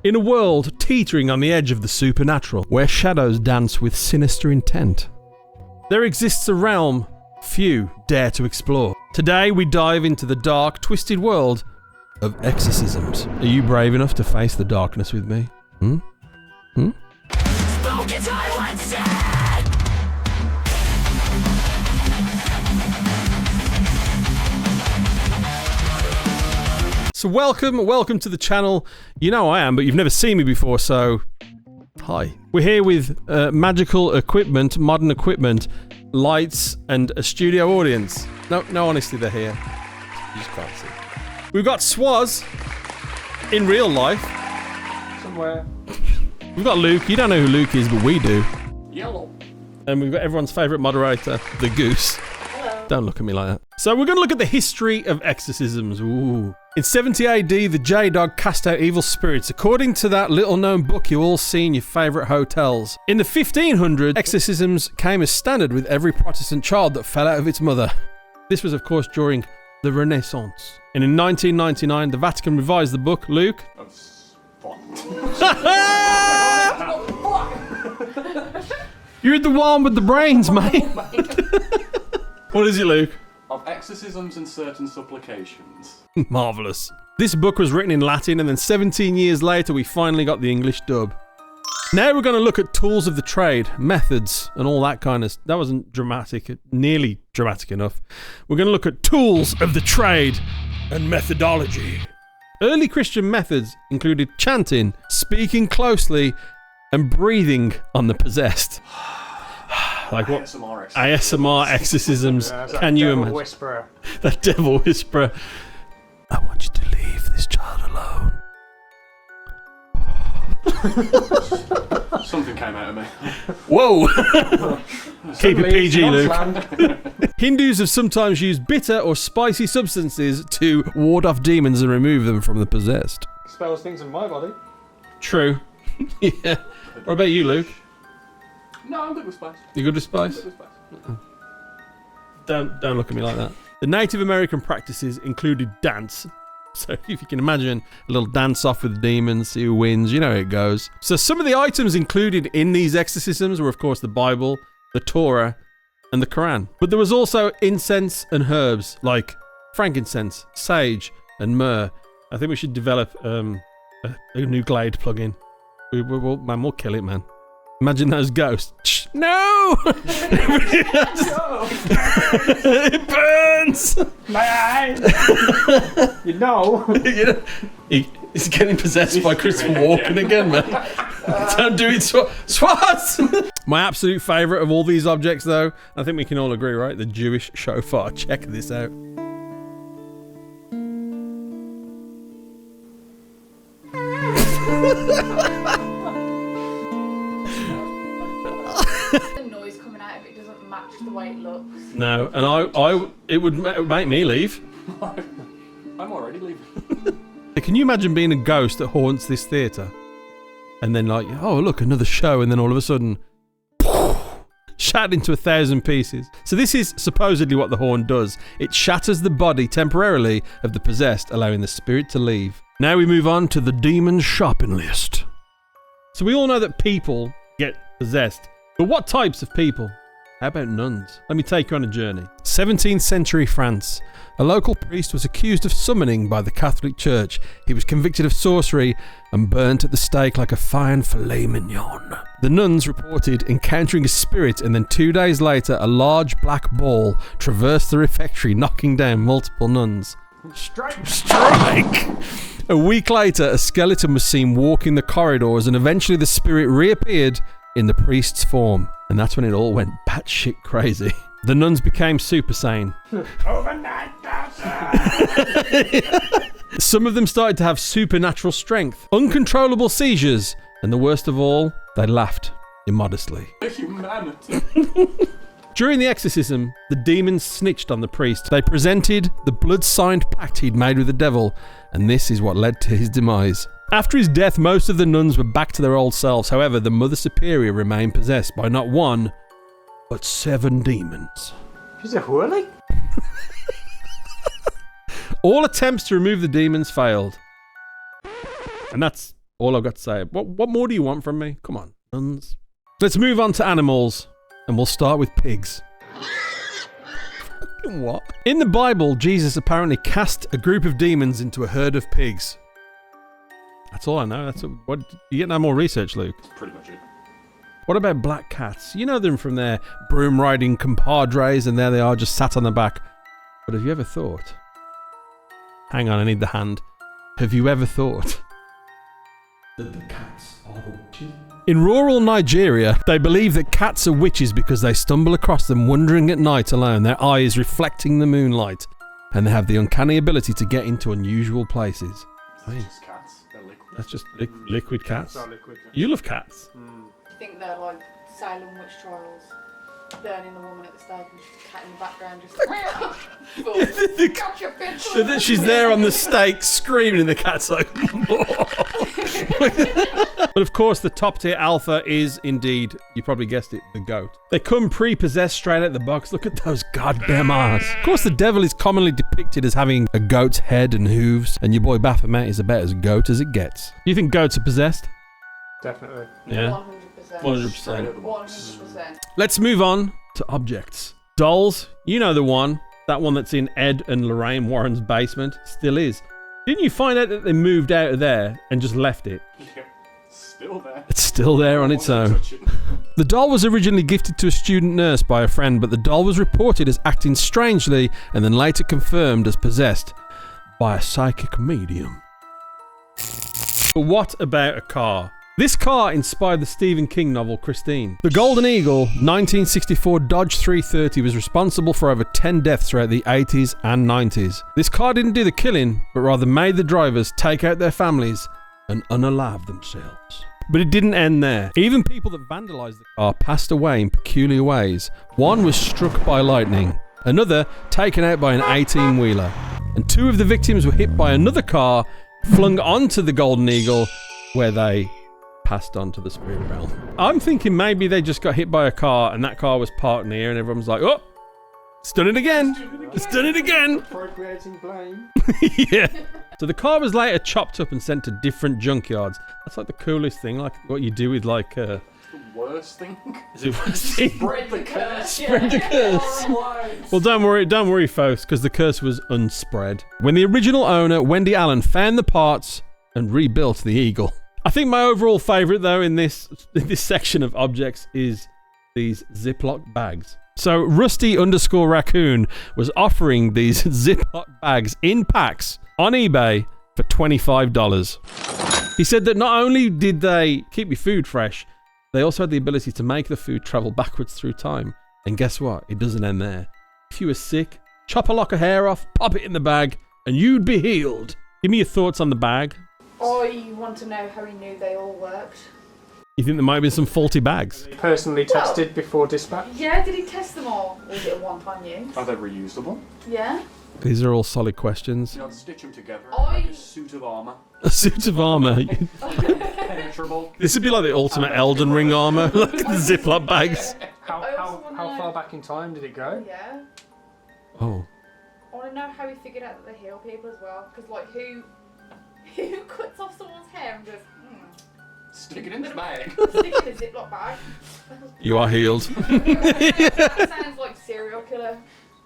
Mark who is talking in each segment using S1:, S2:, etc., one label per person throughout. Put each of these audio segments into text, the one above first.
S1: In a world teetering on the edge of the supernatural, where shadows dance with sinister intent, there exists a realm few dare to explore. Today we dive into the dark, twisted world of exorcisms. Are you brave enough to face the darkness with me? So welcome to the channel. You know I am, but you've never seen me before, so hi. We're here with magical equipment, modern equipment, lights, and a studio audience. No, honestly, they're here. You just can't see. We've got Swaz in real life.
S2: Somewhere.
S1: We've got Luke. You don't know who Luke is, but we do.
S2: Yellow.
S1: And we've got everyone's favourite moderator, the Goose.
S2: Hello.
S1: Don't look at me like that. So we're going to look at the history of exorcisms. Ooh. In 70 AD, the J-Dog cast out evil spirits, according to that little-known book you all see in your favourite hotels. In the 1500s, exorcisms came as standard with every Protestant child that fell out of its mother. This was, of course, during the Renaissance. And in 1999, the Vatican revised the book. Luke? You're the one with the brains, mate. What is it, Luke?
S2: Of exorcisms and certain supplications.
S1: Marvellous. This book was written in Latin, and then 17 years later we finally got the English dub. Now we're going to look at tools of the trade, methods, and all that kind of... That wasn't dramatic, nearly dramatic enough. We're going to look at tools of the trade and methodology. Early Christian methods included chanting, speaking closely, and breathing on the possessed. Like what? ASMR exorcisms. Can you imagine?
S3: Whisperer.
S1: That devil whisperer. I want you to leave this child alone.
S2: Something came out of me.
S1: Whoa! Keep it PG, Luke.
S3: Luke.
S1: Hindus have sometimes used bitter or spicy substances to ward off demons and remove them from the possessed.
S3: Spells things in my body.
S1: True. Yeah. What about you, Luke?
S2: No, I'm good with spice.
S1: You good with spice? Don't look at me like that. The Native American practices included dance. So if you can imagine a little dance off with demons, see who wins, you know how it goes. So some of the items included in these exorcisms were, of course, the Bible, the Torah, and the Quran. But there was also incense and herbs like frankincense, sage, and myrrh. I think we should develop a new Glade plugin. We'll kill it, man. Imagine those ghosts. No! It burns!
S3: My eyes! You know.
S1: He's getting possessed by Christopher Walken again, man. Don't do it, Swats! My absolute favourite of all these objects, though, I think we can all agree, right? The Jewish shofar. Check this out.
S4: The noise coming out if it doesn't match the way it looks.
S1: No, and it would make me leave.
S2: I'm already leaving.
S1: Can you imagine being a ghost that haunts this theatre? And then like, oh look, another show, and then all of a sudden, shattered into 1,000 pieces. So this is supposedly what the horn does. It shatters the body temporarily of the possessed, allowing the spirit to leave. Now we move on to the demon's shopping list. So we all know that people get possessed. But what types of people? How about nuns? Let me take you on a journey. 17th century France. A local priest was accused of summoning by the Catholic Church. He was convicted of sorcery and burnt at the stake like a fine filet mignon. The nuns reported encountering a spirit, and then 2 days later, a large black ball traversed the refectory, knocking down multiple nuns. Strike! A week later, a skeleton was seen walking the corridors, and eventually the spirit reappeared in the priest's form. And that's when it all went batshit crazy. The nuns became super sane.
S3: Overnight
S1: Some of them started to have supernatural strength, uncontrollable seizures, and the worst of all, they laughed immodestly.
S2: Humanity.
S1: During the exorcism, the demons snitched on the priest. They presented the blood-signed pact he'd made with the devil, and this is what led to his demise. After his death, most of the nuns were back to their old selves. However, the Mother Superior remained possessed by not one, but 7 demons.
S3: She's a whirly?
S1: All attempts to remove the demons failed. And that's All I've got to say. What more do you want from me? Come on, nuns. Let's move on to animals, and we'll start with pigs. What? In the Bible, Jesus apparently cast a group of demons into a herd of pigs. That's all I know. What you get no more research, Luke?
S2: Pretty much it.
S1: What about black cats? You know them from their broom riding compadres, and there they are, just sat on the back. But have you ever thought? Hang on, I need the hand. Have you ever thought that the cats are the witches? In rural Nigeria, they believe that cats are witches because they stumble across them wandering at night alone, their eyes reflecting the moonlight, and they have the uncanny ability to get into unusual places.
S2: That's just cats. They're liquid.
S1: That's just liquid cats.
S3: So liquid.
S1: You love cats.
S4: I think they're like Salem witch trials. Burning the woman at the stake and just a cat in the background just catch your bitch.
S1: So that she's there on the stake screaming and the cat's like But of course the top tier alpha is indeed, you probably guessed it, the goat. They come pre-possessed straight out the box. Look at those goddamn eyes. Of course the devil is commonly depicted as having a goat's head and hooves, and your boy Baphomet is about as goat as it gets. Do you think goats are possessed?
S3: Definitely.
S1: Yeah.
S4: 100%.
S2: Straight out the box.
S4: 100%.
S1: Let's move on to objects. Dolls, you know the one. That one that's in Ed and Lorraine Warren's basement. Still is. Didn't you find out that they moved out of there and just left it?
S2: Yeah. Still there.
S1: It's still there on its own.
S2: Touch it.
S1: The doll was originally gifted to a student nurse by a friend, but the doll was reported as acting strangely and then later confirmed as possessed by a psychic medium. But what about a car? This car inspired the Stephen King novel Christine. The Golden Eagle 1964 Dodge 330 was responsible for over 10 deaths throughout the 80s and 90s. This car didn't do the killing, but rather made the drivers take out their families and unalive themselves. But it didn't end there. Even people that vandalized the car passed away in peculiar ways. One was struck by lightning, another taken out by an 18-wheeler, and two of the victims were hit by another car, flung onto the Golden Eagle, where they passed on to the spirit realm. I'm thinking maybe they just got hit by a car and that car was parked near and everyone's like, oh, it's done it again. It's done it again.
S3: Appropriating blame.
S1: Yeah. So the car was later chopped up and sent to different junkyards. That's like the coolest thing, like what you do with like...
S2: The worst thing.
S1: Is it worst thing?
S2: Spread the curse.
S1: Spread the curse. Well, don't worry, folks, because the curse was unspread. When the original owner, Wendy Allen, found the parts and rebuilt the Eagle. I think my overall favourite, though, in this section of objects is these Ziploc bags. So Rusty_Raccoon was offering these Ziploc bags in packs on eBay for $25. He said that not only did they keep your food fresh, they also had the ability to make the food travel backwards through time. And guess what? It doesn't end there. If you were sick, chop a lock of hair off, pop it in the bag, and you'd be healed. Give me your thoughts on the bag.
S4: I want to know how he knew they all worked.
S1: You think there might have been some faulty bags?
S3: Personally tested before dispatch.
S4: Yeah, did he test them all? Or was it a one-time use?
S2: Are they reusable?
S4: Yeah.
S1: These are all solid questions.
S2: You know, stitch them together
S4: I-
S2: like a suit of armour.
S1: A suit of armour.
S2: Penetrable.
S1: This would be like the ultimate Elden Ring armour, like the Ziploc bags.
S3: How far back in time did it go?
S4: Yeah.
S1: Oh.
S4: I want to know how he figured out that they heal people as well. Because, like, who cuts off someone's hair and goes,
S2: Stick it in the bag.
S4: stick it in a Ziploc bag?
S1: You are healed.
S4: That sounds like serial killer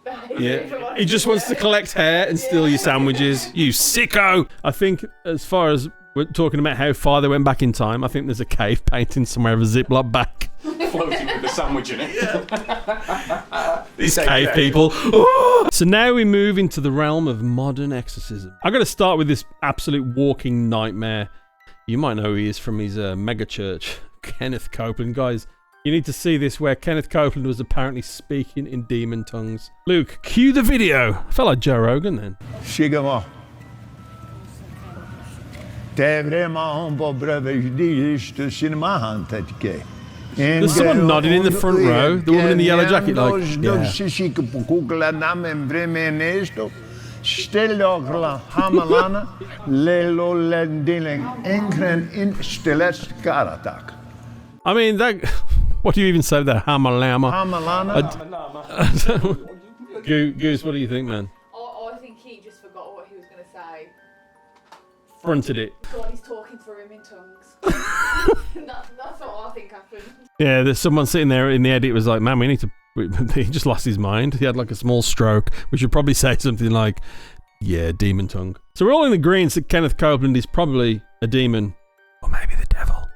S4: behaviour.
S1: Yeah. He just wants to collect hair and steal your sandwiches. You sicko! I think as far as we're talking about how far they went back in time, I think there's a cave painting somewhere of a Ziploc bag.
S2: Floating with the sandwich in it.
S1: These cave people. So now we move into the realm of modern exorcism. I'm going to start with this absolute walking nightmare. You might know who he is from his mega church, Kenneth Copeland. Guys, you need to see this where Kenneth Copeland was apparently speaking in demon tongues. Luke, cue the video. I felt like Joe Rogan then.
S5: Sigama.
S1: There's someone nodding in the front row. The woman in the yellow jacket, like, yeah. I mean, that. What do you even say there? Hamalama. Goose, what do you think, man?
S4: I think he just forgot what he was going to say.
S1: fronted it.
S4: God, he's talking through him in tongues. that's what I think happened.
S1: Yeah, there's someone sitting there in the edit was like, man, we need to... He just lost his mind. He had like a small stroke. We should probably say something like, yeah, demon tongue. So we're all in agreement that Kenneth Copeland is probably a demon. Or maybe the devil.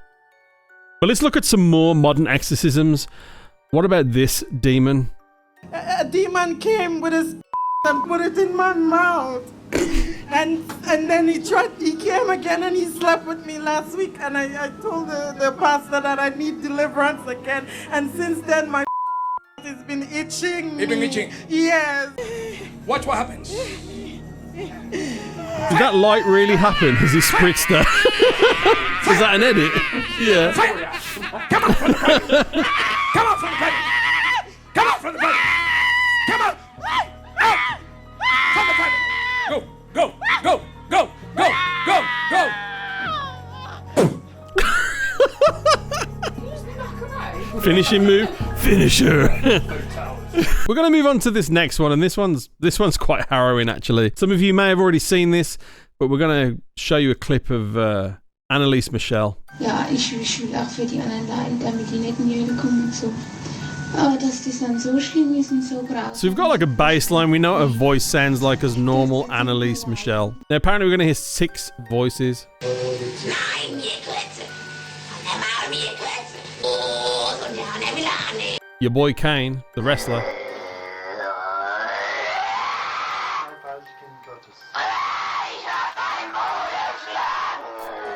S1: But let's look at some more modern exorcisms. What about this demon?
S5: A demon came with his and put it in my mouth. And then he came again and he slept with me last week, and I told the pastor that I need deliverance again, and since then my has been itching.
S6: You've been itching?
S5: Yes.
S6: Watch what happens.
S1: Did that light really happen as he spritzed her? Is that an edit? Yeah.
S6: Come on from the plate! Come on from the plate! Come on from the plate! Come on! Out! From the plate! Go! Go! Go! Go! Go! Go! Go!
S1: Finishing move. Finisher. We're going to move on to this next one, and this one's quite harrowing actually. Some of you may have already seen this, but we're going to show you a clip of Anneliese Michel.
S7: Ja, ich will auch für die anderen leiden, damit die nicht in die Hölle kommen und so. Aber dass das dann so schlimm ist und so grausam.
S1: So we've got like a baseline. We know what her voice sounds like as normal Anneliese Michel. Now apparently we're going to hear 6 voices.
S7: Nein, mir Klötze. Und dann machen wir Klötze. Oh, und dann haben wir Lane.
S1: Your boy Kane, the wrestler.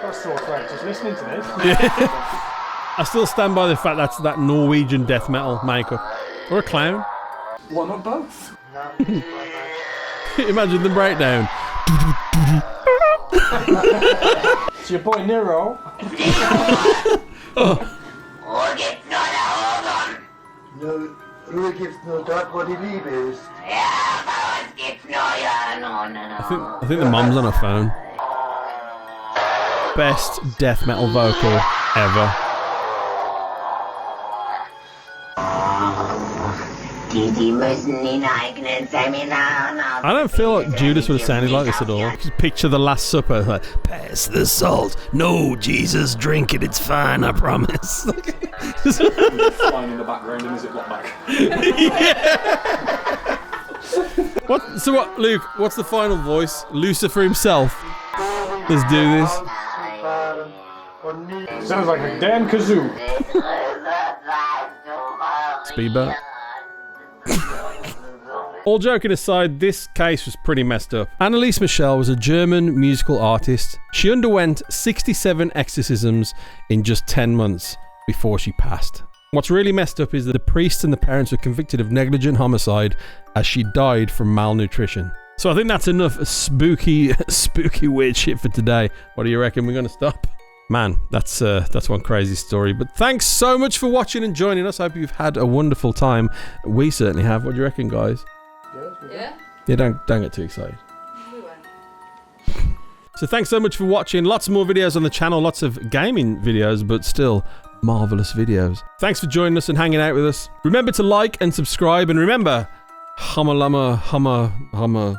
S3: Got a sore throat just listening to this.
S1: I still stand by the fact that's that Norwegian death metal makeup. Or a clown.
S3: Why not both?
S1: Imagine the breakdown.
S3: It's your boy Nero.
S8: Ruhe gibt's nur dort, wo die Liebe ist.
S1: I think the mom's on her phone. Best death metal vocal ever. I don't feel like Judas would have sounded like this at all. Just picture the Last Supper, like, pass the salt. No, Jesus, drink it. It's fine, I promise.
S2: Flying in the background in a Ziploc bag.
S1: What? So what, Luke? What's the final voice? Lucifer himself. Let's do this.
S3: Sounds like a damn kazoo.
S1: Speedboat. All joking aside, this case was pretty messed up. Anneliese Michel was a German musical artist. She underwent 67 exorcisms in just 10 months before she passed. What's really messed up is that the priest and the parents were convicted of negligent homicide as she died from malnutrition. So I think that's enough spooky weird shit for today. What do you reckon? We're going to stop? Man, that's one crazy story. But thanks so much for watching and joining us. I hope you've had a wonderful time. We certainly have. What do you reckon, guys?
S4: Yeah?
S1: Yeah, don't get too excited.
S4: We won't.
S1: So thanks so much for watching. Lots more videos on the channel. Lots of gaming videos, but still marvelous videos. Thanks for joining us and hanging out with us. Remember to like and subscribe. And remember, humma lumma, humma, humma.